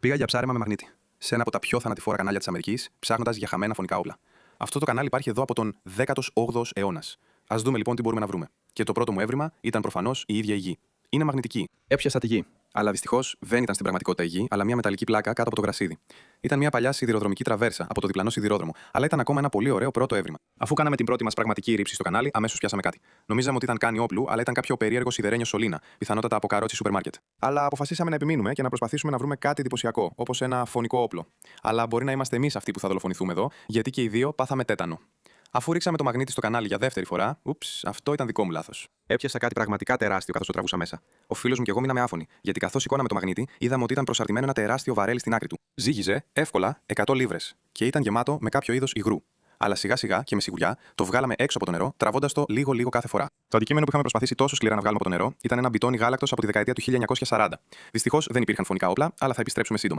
Πήγα για ψάρεμα με μαγνήτη. Σε ένα από τα πιο θανατηφόρα κανάλια τη Αμερική, ψάχνοντα για χαμένα φωνικά όπλα. Αυτό το κανάλι υπάρχει εδώ από τον 18ο αιώνα. Α δούμε λοιπόν τι μπορούμε να βρούμε. Και το πρώτο μου έβριμα ήταν προφανώ η ίδια η γη. Είναι μαγνητική. Έπιασα τη γη. Αλλά δυστυχώ δεν ήταν στην πραγματικότητα η γη, αλλά μια μεταλλική πλάκα κάτω από το γρασίδι. Ήταν μια παλιά σιδηροδρομική τραβέρσα από το διπλανό σιδηρόδρομο, αλλά ήταν ακόμα ένα πολύ ωραίο πρώτο έβριμα. Αφού κάναμε την πρώτη μα πραγματική ρήψη στο κανάλι, αμέσω πιάσαμε κάτι. Νομίζαμε ότι ήταν κάνι όπλου, αλλά ήταν κάποιο περίεργο σιδερένιο σωλήνα, πιθανότατα από καρότσι σούπερ μάρκετ. Αλλά αποφασίσαμε να επιμείνουμε και να προσπαθήσουμε να βρούμε κάτι εντυπωσιακό, όπω ένα φωνικό όπλο. Αλλά μπορεί να είμαστε εμεί αυτοί που θα δολοφονηθούμε εδώ, γιατί και οι δύο πάθαμε τέτανο. Αφού ρίξαμε το μαγνήτη στο κανάλι για δεύτερη φορά, αυτό ήταν δικό μου λάθος. Έπιασα κάτι πραγματικά τεράστιο καθώς το τραβούσα μέσα. Ο φίλος μου και εγώ μείναμε άφωνοι, γιατί καθώς σηκώναμε το μαγνήτη, είδαμε ότι ήταν προσαρτημένο ένα τεράστιο βαρέλι στην άκρη του. Ζύγιζε, εύκολα, 100 λίβρες και ήταν γεμάτο με κάποιο είδος υγρού. Αλλά σιγά σιγά και με σιγουριά το βγάλαμε έξω από το νερό, τραβώντας το λίγο κάθε φορά. Το αντικείμενο που είχαμε προσπαθήσει τόσο σκληρά να βγάλουμε από το νερό ήταν ένα μπιτόνι γάλακτος από τη δεκαετία του 1940. Δυστυχώς δεν υπήρχαν φωνικά όπλα, αλλά θα επιστρέψουμε σύντομα.